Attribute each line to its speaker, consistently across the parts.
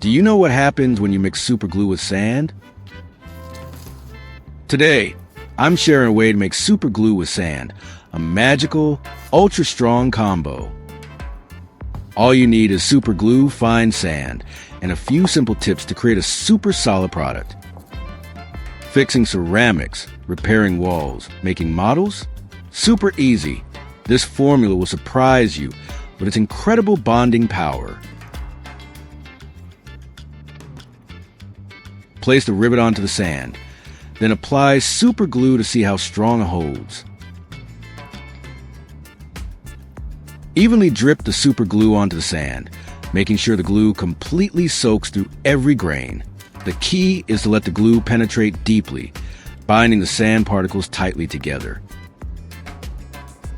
Speaker 1: Do you know what happens when you mix super glue with sand? Today, I'm sharing a way to make super glue with sand, a magical, ultra-strong combo. All you need is super glue, fine sand, and a few simple tips to create a super solid product. Fixing ceramics, repairing walls, making models? Super easy. This formula will surprise you with its incredible bonding power. Place the rivet onto the sand, then apply super glue to see how strong it holds. Evenly drip the super glue onto the sand, making sure the glue completely soaks through every grain. The key is to let the glue penetrate deeply, binding the sand particles tightly together.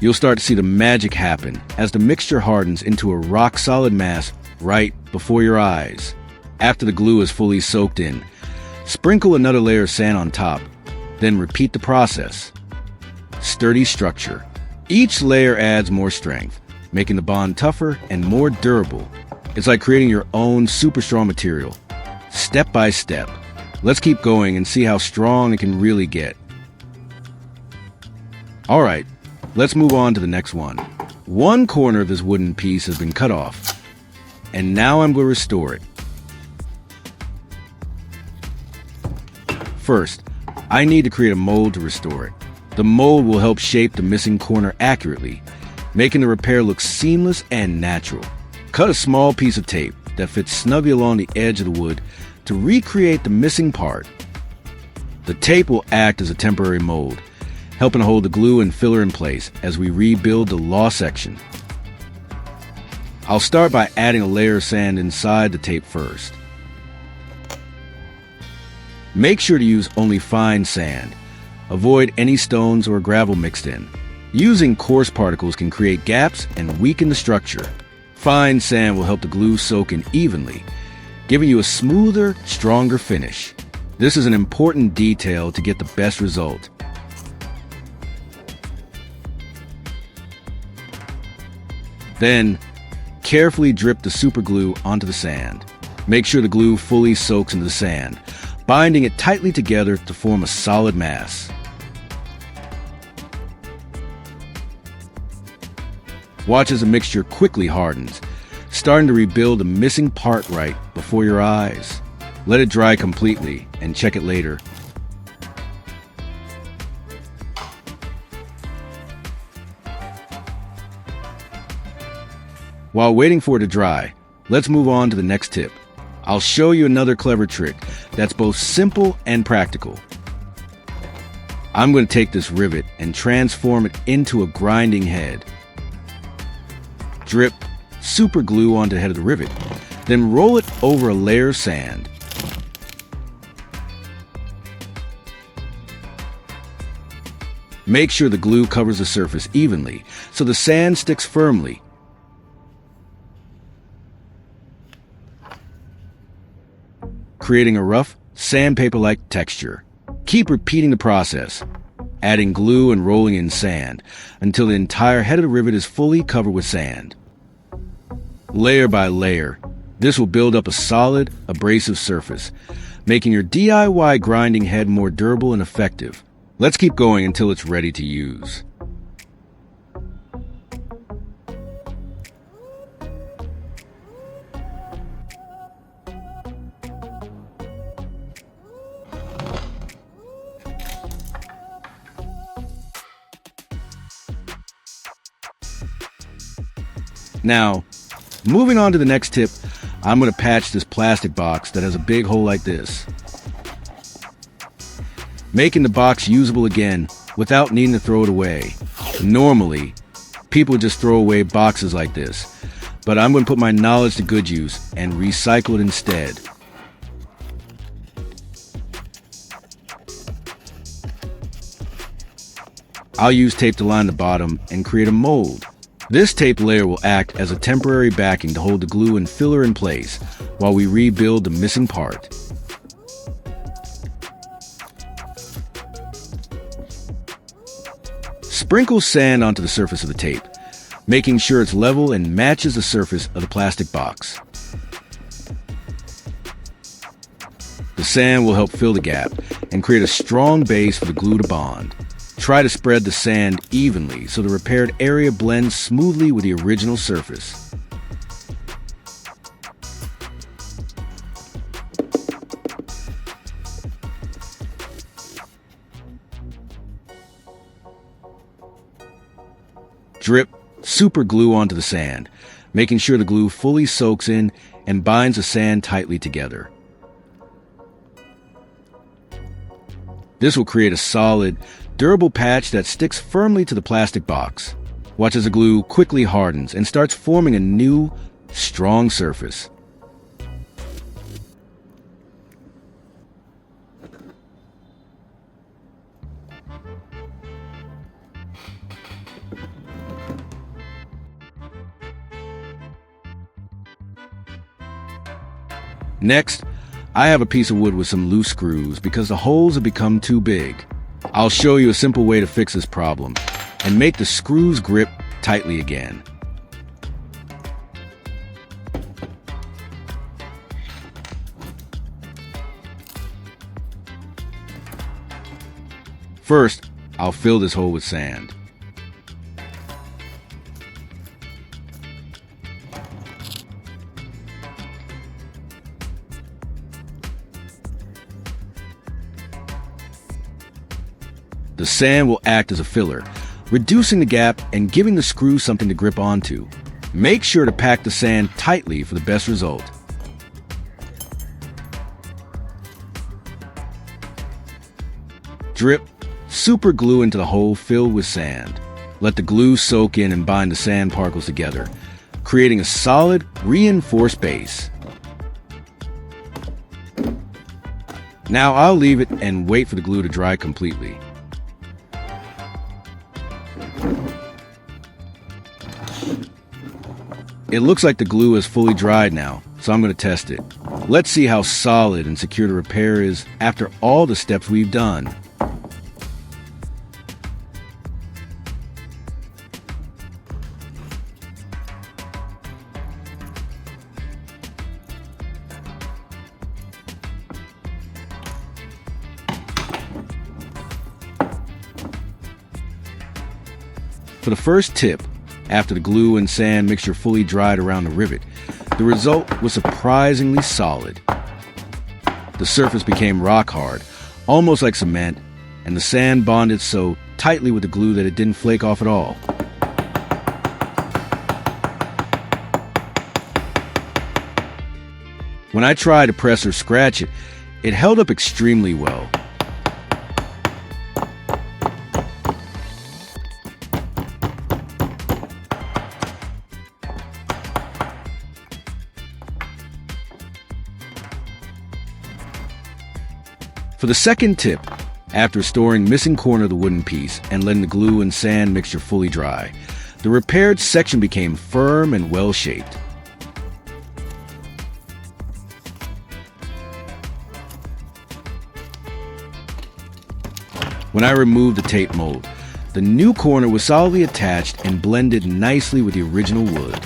Speaker 1: You'll start to see the magic happen as the mixture hardens into a rock-solid mass right before your eyes. After the glue is fully soaked in, sprinkle another layer of sand on top, then repeat the process. Sturdy structure. Each layer adds more strength, making the bond tougher and more durable. It's like creating your own super strong material, step by step. Let's keep going and see how strong it can really get. All right, let's move on to the next one. One corner of this wooden piece has been cut off, and now I'm going to restore it. First, I need to create a mold to restore it. The mold will help shape the missing corner accurately, making the repair look seamless and natural. Cut a small piece of tape that fits snugly along the edge of the wood to recreate the missing part. The tape will act as a temporary mold, helping to hold the glue and filler in place as we rebuild the lost section. I'll start by adding a layer of sand inside the tape first. Make sure to use only fine sand. Avoid any stones or gravel mixed in. Using coarse particles can create gaps and weaken the structure. Fine sand will help the glue soak in evenly, giving you a smoother, stronger finish. This is an important detail to get the best result. Then, carefully drip the super glue onto the sand. Make sure the glue fully soaks into the sand, binding it tightly together to form a solid mass. Watch as the mixture quickly hardens, starting to rebuild the missing part right before your eyes. Let it dry completely and check it later. While waiting for it to dry, let's move on to the next tip. I'll show you another clever trick that's both simple and practical. I'm going to take this rivet and transform it into a grinding head. Drip super glue onto the head of the rivet, then roll it over a layer of sand. Make sure the glue covers the surface evenly so the sand sticks firmly. Creating a rough, sandpaper-like texture. Keep repeating the process, adding glue and rolling in sand until the entire head of the rivet is fully covered with sand. Layer by layer, this will build up a solid, abrasive surface, making your DIY grinding head more durable and effective. Let's keep going until it's ready to use. Now, moving on to the next tip, I'm going to patch this plastic box that has a big hole like this, making the box usable again without needing to throw it away. Normally, people just throw away boxes like this, but I'm going to put my knowledge to good use and recycle it instead. I'll use tape to line the bottom and create a mold. This tape layer will act as a temporary backing to hold the glue and filler in place while we rebuild the missing part. Sprinkle sand onto the surface of the tape, making sure it's level and matches the surface of the plastic box. sand will help fill the gap and create a strong base for the glue to bond. Try to spread the sand evenly so the repaired area blends smoothly with the original surface. Drip super glue onto the sand, making sure the glue fully soaks in and binds the sand tightly together. This will create a solid, durable patch that sticks firmly to the plastic box. Watch as the glue quickly hardens and starts forming a new, strong surface. Next, I have a piece of wood with some loose screws because the holes have become too big. I'll show you a simple way to fix this problem and make the screws grip tightly again. First, I'll fill this hole with sand. The sand will act as a filler, reducing the gap and giving the screw something to grip onto. Make sure to pack the sand tightly for the best result. Drip super glue into the hole filled with sand. Let the glue soak in and bind the sand particles together, creating a solid, reinforced base. Now I'll leave it and wait for the glue to dry completely. It looks like the glue is fully dried now, so I'm going to test it. Let's see how solid and secure the repair is after all the steps we've done. For the first tip, after the glue and sand mixture fully dried around the rivet, the result was surprisingly solid. The surface became rock hard, almost like cement, and the sand bonded so tightly with the glue that it didn't flake off at all. When I tried to press or scratch it, it held up extremely well. For the second tip, after restoring missing corner of the wooden piece and letting the glue and sand mixture fully dry, the repaired section became firm and well-shaped. When I removed the tape mold, the new corner was solidly attached and blended nicely with the original wood.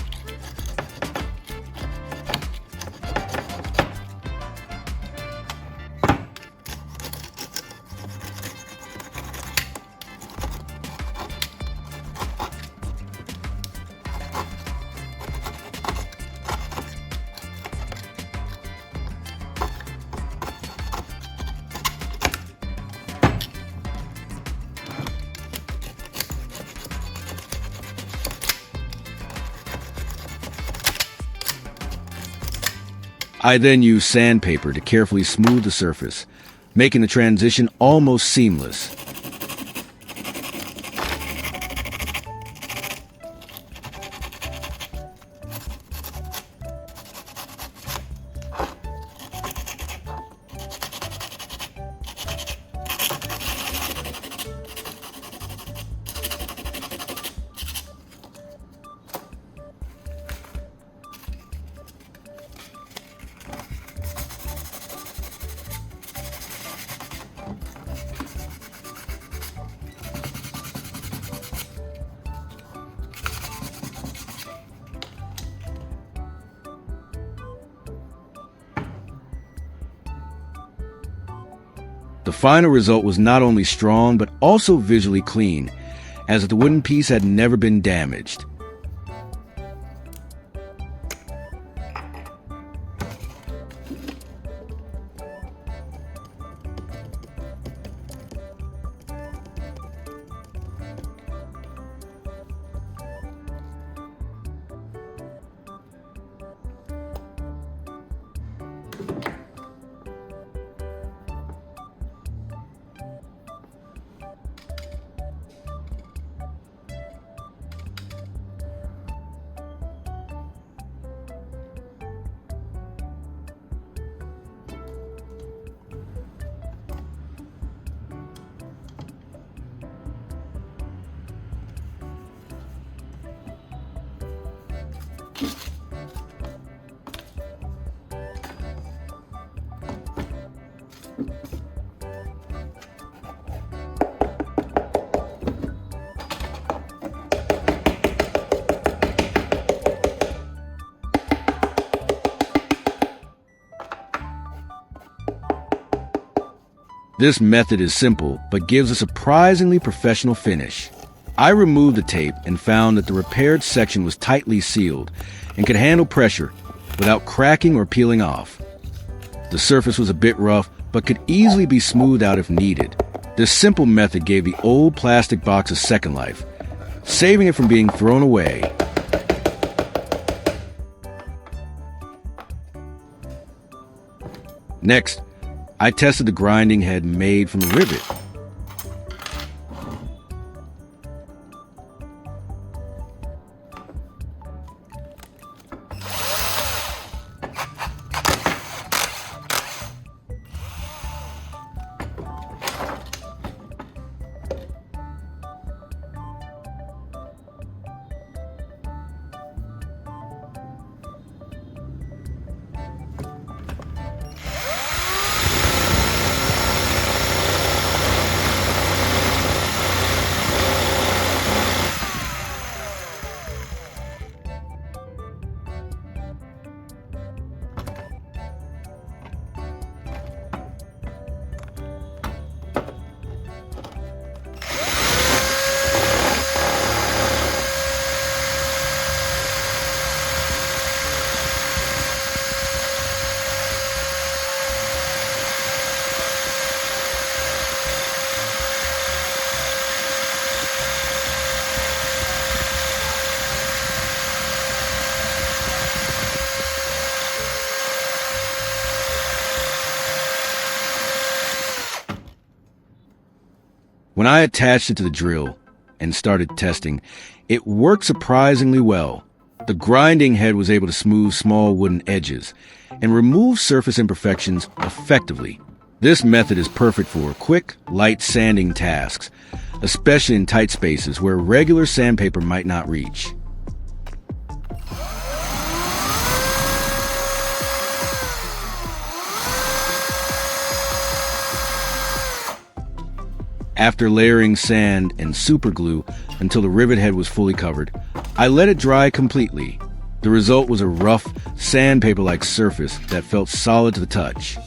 Speaker 1: I then used sandpaper to carefully smooth the surface, making the transition almost seamless. The final result was not only strong, but also visually clean, as if the wooden piece had never been damaged. This method is simple, but gives a surprisingly professional finish. I removed the tape and found that the repaired section was tightly sealed and could handle pressure without cracking or peeling off. The surface was a bit rough, but could easily be smoothed out if needed. This simple method gave the old plastic box a second life, saving it from being thrown away. Next, I tested the grinding head made from the rivet. When I attached it to the drill and started testing, it worked surprisingly well. The grinding head was able to smooth small wooden edges and remove surface imperfections effectively. This method is perfect for quick, light sanding tasks, especially in tight spaces where regular sandpaper might not reach. After layering sand and superglue until the rivet head was fully covered, I let it dry completely. The result was a rough, sandpaper-like surface that felt solid to the touch.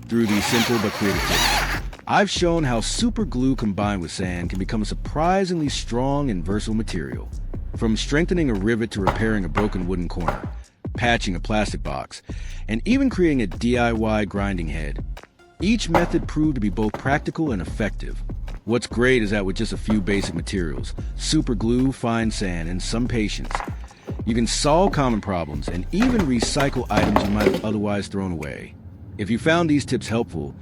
Speaker 1: Through these simple but creative tips, I've shown how super glue combined with sand can become a surprisingly strong and versatile material. From strengthening a rivet to repairing a broken wooden corner, patching a plastic box, and even creating a DIY grinding head. Each method proved to be both practical and effective. What's great is that with just a few basic materials, super glue, fine sand, and some patience, You can solve common problems and even recycle items you might have otherwise thrown away. If you found these tips helpful,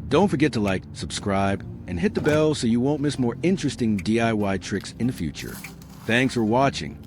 Speaker 1: don't forget to like, subscribe, and hit the bell so you won't miss more interesting DIY tricks in the future. Thanks for watching.